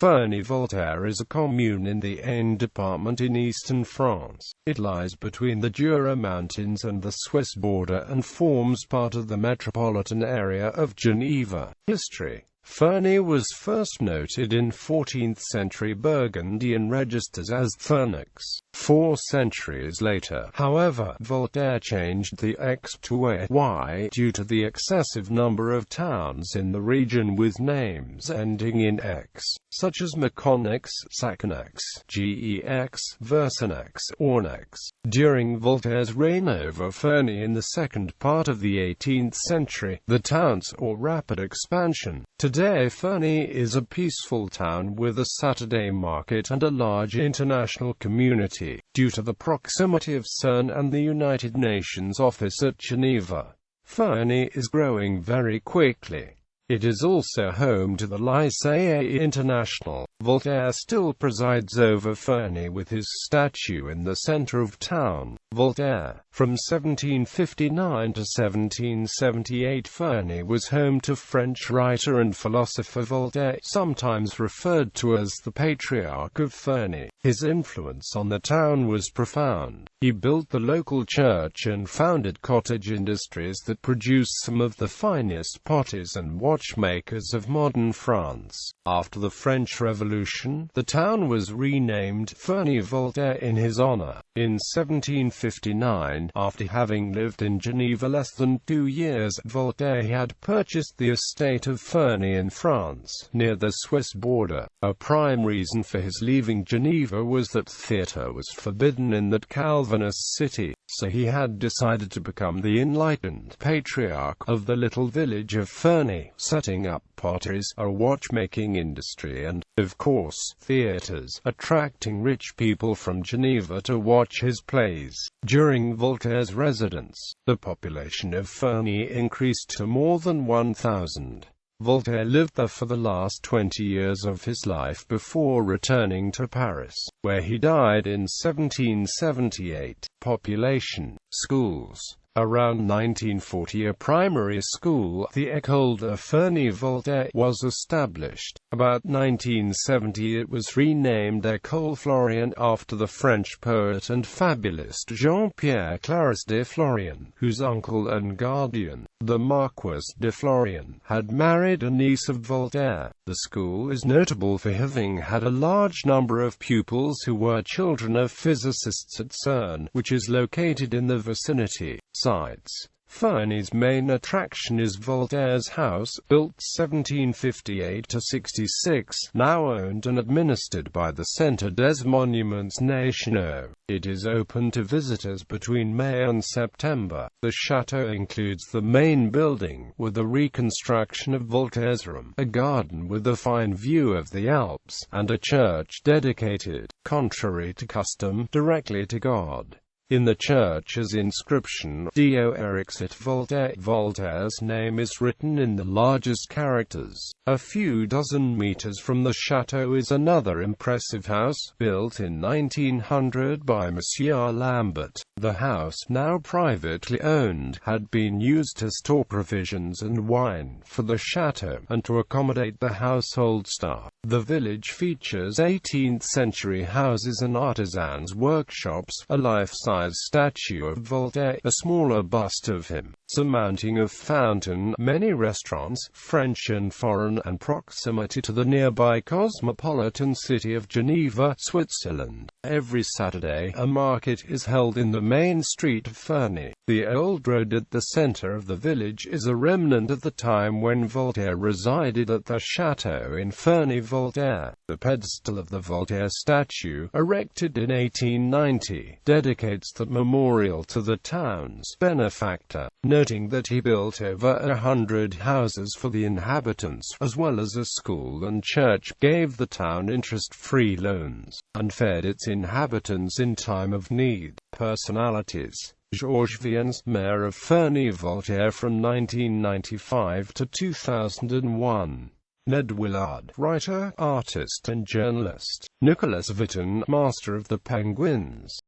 Ferney-Voltaire is a commune in the Aisne department in eastern France. It lies between the Jura mountains and the Swiss border and forms part of the metropolitan area of Geneva. History. Ferney was first noted in 14th-century Burgundian registers as Fernux. 4 centuries later, however, Voltaire changed the X to a Y due to the excessive number of towns in the region with names ending in X, such as Mâconnais, Saconnais, Gex, Versanex, Ornex. During Voltaire's reign over Ferney in the second part of the 18th century, the towns saw rapid expansion. Today Ferney is a peaceful town with a Saturday market and a large international community, due to the proximity of CERN and the United Nations office at Geneva. Ferney is growing very quickly. It is also home to the Lycée International. Voltaire still presides over Ferney with his statue in the center of town. Voltaire. From 1759 to 1778, Ferney was home to French writer and philosopher Voltaire, sometimes referred to as the Patriarch of Ferney. His influence on the town was profound. He built the local church and founded cottage industries that produced some of the finest potters and watchmakers of modern France. After the French Revolution, the town was renamed Ferney-Voltaire in his honor. In 1759, after having lived in Geneva less than 2 years, Voltaire had purchased the estate of Ferney in France, near the Swiss border. A prime reason for his leaving Geneva was that theatre was forbidden in that Calvinist city, so he had decided to become the enlightened patriarch of the little village of Ferney, setting up potteries, a watchmaking industry and, of course, theatres, attracting rich people from Geneva to watch his plays. During Voltaire's residence, the population of Ferney increased to more than 1,000. Voltaire lived there for the last 20 years of his life before returning to Paris, where he died in 1778. Population. Schools. Around 1940 a primary school, the École de Ferney-Voltaire, was established. About 1970 it was renamed École Florian after the French poet and fabulist Jean-Pierre Claris de Florian, whose uncle and guardian, the Marquis de Florian, had married a niece of Voltaire. The school is notable for having had a large number of pupils who were children of physicists at CERN, which is located in the vicinity. Sites. Ferney's main attraction is Voltaire's house, built 1758–66, now owned and administered by the Centre des Monuments Nationaux. It is open to visitors between May and September. The chateau includes the main building, with a reconstruction of Voltaire's room, a garden with a fine view of the Alps, and a church dedicated, contrary to custom, directly to God. In the church's inscription, Dio erexit Voltaire, Voltaire's name is written in the largest characters. A few dozen meters from the chateau is another impressive house, built in 1900 by Monsieur Lambert. The house, now privately owned, had been used to store provisions and wine for the chateau, and to accommodate the household staff. The village features 18th-century houses and artisans' workshops, a life-size statue of Voltaire, a smaller bust of him, surmounting a fountain, many restaurants, French and foreign, and proximity to the nearby cosmopolitan city of Geneva, Switzerland. Every Saturday, a market is held in the main street of Ferney. The old road at the center of the village is a remnant of the time when Voltaire resided at the chateau in Ferney-Voltaire. The pedestal of the Voltaire statue, erected in 1890, dedicates the memorial to the town's benefactor, noting that he built over 100 houses for the inhabitants, as well as a school and church, gave the town interest-free loans, and fed its inhabitants in time of need. Personalities. Georges Viens, mayor of Ferney-Voltaire from 1995 to 2001. Ned Willard, writer, artist and journalist. Nicolas Vitton, master of the Penguins.